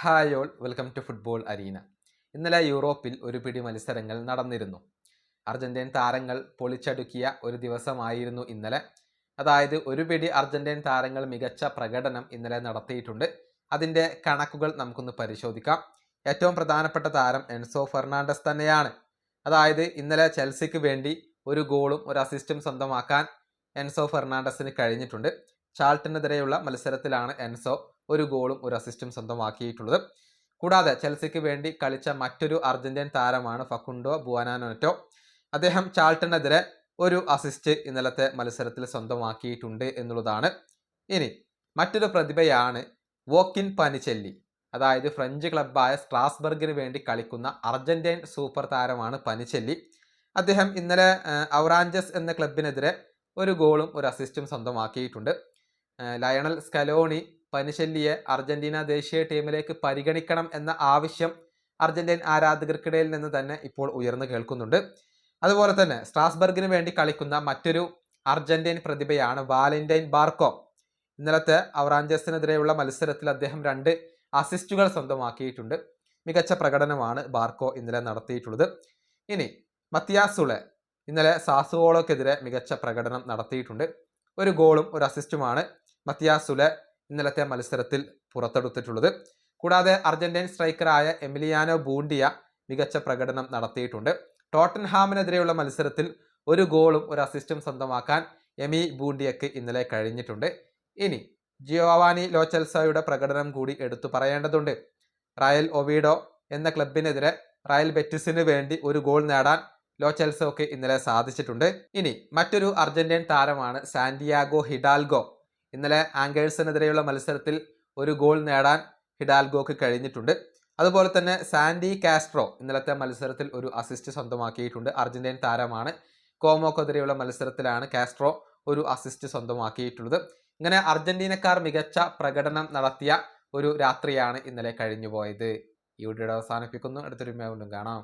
Hi all, welcome to football arena. ഇന്നലെ യൂറോപ്പിൽ ഒരു പിടി മത്സരങ്ങൾ നടന്നിരുന്നു. അർജന്റീൻ താരങ്ങൾ പൊളിച്ചടുക്കിയ ഒരു ദിവസമായിരുന്നു ഇന്നലെ. അതായത് ഒരു പിടി അർജന്റീൻ താരങ്ങൾ മികച്ച പ്രകടനം ഇന്നലെ നടത്തിയിട്ടുണ്ട്. അതിൻ്റെ കണക്കുകൾ നമുക്കൊന്ന് പരിശോധിക്കാം. ഏറ്റവും പ്രധാനപ്പെട്ട താരം എൻസോ ഫെർണാണ്ടസ് തന്നെയാണ്. അതായത് ഇന്നലെ ചെൽസിക്ക് വേണ്ടി ഒരു ഗോളും ഒരു അസിസ്റ്റും സ്വന്തമാക്കാൻ എൻസോ ഫെർണാണ്ടസിന് കഴിഞ്ഞിട്ടുണ്ട്. ചാൾട്ടനെതിരെയുള്ള മത്സരത്തിലാണ് എൻസോ ഒരു ഗോളും ഒരു അസിസ്റ്റും സ്വന്തമാക്കിയിട്ടുള്ളത്. കൂടാതെ ചെൽസിക്ക് വേണ്ടി കളിച്ച മറ്റൊരു അർജന്റീൻ താരമാണ് ഫക്കുണ്ടോ ബുവനാനോറ്റോ. അദ്ദേഹം ചാൾട്ടനെതിരെ ഒരു അസിസ്റ്റ് ഇന്നലത്തെ മത്സരത്തിൽ സ്വന്തമാക്കിയിട്ടുണ്ട് എന്നുള്ളതാണ്. ഇനി മറ്റൊരു പ്രതിഭയാണ് വോക്കിൻ പനിച്ചെല്ലി. അതായത് ഫ്രഞ്ച് ക്ലബ്ബായ സ്ട്രാസ്ബർഗിന് വേണ്ടി കളിക്കുന്ന അർജന്റീൻ സൂപ്പർ താരമാണ് പനിച്ചെല്ലി. അദ്ദേഹം ഇന്നലെ ഔറാഞ്ചസ് എന്ന ക്ലബിനെതിരെ ഒരു ഗോളും ഒരു അസിസ്റ്റും സ്വന്തമാക്കിയിട്ടുണ്ട്. ലയണൽ സ്കലോണി പനിശല്ലിയെ അർജന്റീന ദേശീയ ടീമിലേക്ക് പരിഗണിക്കണം എന്ന ആവശ്യം അർജന്റീൻ ആരാധകർക്കിടയിൽ നിന്ന് തന്നെ ഇപ്പോൾ ഉയർന്നു കേൾക്കുന്നുണ്ട്. അതുപോലെ തന്നെ സ്ട്രാസ്ബർഗിന് വേണ്ടി കളിക്കുന്ന മറ്റൊരു അർജന്റീൻ പ്രതിഭയാണ് വാലന്റൈൻ ബാർക്കോ. ഇന്നലത്തെ ഔറാഞ്ചസിനെതിരെയുള്ള മത്സരത്തിൽ അദ്ദേഹം 2 അസിസ്റ്റുകൾ സ്വന്തമാക്കിയിട്ടുണ്ട്. മികച്ച പ്രകടനമാണ് ബാർക്കോ ഇന്നലെ നടത്തിയിട്ടുള്ളത്. ഇനി മത്തിയാസ് സുളെ ഇന്നലെ സാസുവോളോക്കെതിരെ മികച്ച പ്രകടനം നടത്തിയിട്ടുണ്ട്. ഒരു ഗോളും ഒരു അസിസ്റ്റുമാണ് മത്തിയാസ് സുലെ ഇന്നലത്തെ മത്സരത്തിൽ പുറത്തെടുത്തിട്ടുള്ളത്. കൂടാതെ അർജന്റീൻ സ്ട്രൈക്കറായ എമിലിയാനോ ബൂണ്ടിയ മികച്ച പ്രകടനം നടത്തിയിട്ടുണ്ട്. ടോട്ടൻഹാമിനെതിരെയുള്ള മത്സരത്തിൽ ഒരു ഗോളും ഒരു അസിസ്റ്റും സ്വന്തമാക്കാൻ എമി ബൂണ്ടിയക്ക് ഇന്നലെ കഴിഞ്ഞിട്ടുണ്ട്. ഇനി ജിയോവാനി ലോ ചെൽസോയുടെ പ്രകടനം കൂടി എടുത്തു പറയേണ്ടതുണ്ട്. റയൽ ഒവീഡോ എന്ന ക്ലബിനെതിരെ റയൽ ബെറ്റിസിന് വേണ്ടി ഒരു ഗോൾ നേടാൻ ലോ ചെൽസോക്ക് ഇന്നലെ സാധിച്ചിട്ടുണ്ട്. ഇനി മറ്റൊരു അർജന്റീൻ താരമാണ് സാന്റിയാഗോ ഹിഡാൽഗോ. ഇന്നലെ ആംഗേഴ്സിനെതിരെയുള്ള മത്സരത്തിൽ ഒരു ഗോൾ നേടാൻ ഹിഡാൽഗോക്ക് കഴിഞ്ഞിട്ടുണ്ട്. അതുപോലെ തന്നെ സാൻഡി കാസ്ട്രോ ഇന്നലത്തെ മത്സരത്തിൽ ഒരു അസിസ്റ്റ് സ്വന്തമാക്കിയിട്ടുണ്ട്. അർജന്റീൻ താരമാണ്. കോമോക്കെതിരെയുള്ള മത്സരത്തിലാണ് കാസ്ട്രോ ഒരു അസിസ്റ്റ് സ്വന്തമാക്കിയിട്ടുള്ളത്. ഇങ്ങനെ അർജന്റീനക്കാർ മികച്ച പ്രകടനം നടത്തിയ ഒരു രാത്രിയാണ് ഇന്നലെ കഴിഞ്ഞുപോയത്. ഈ വീഡിയോ അവസാനിപ്പിക്കുന്നു. അടുത്തൊരു വീണ്ടും കാണാം.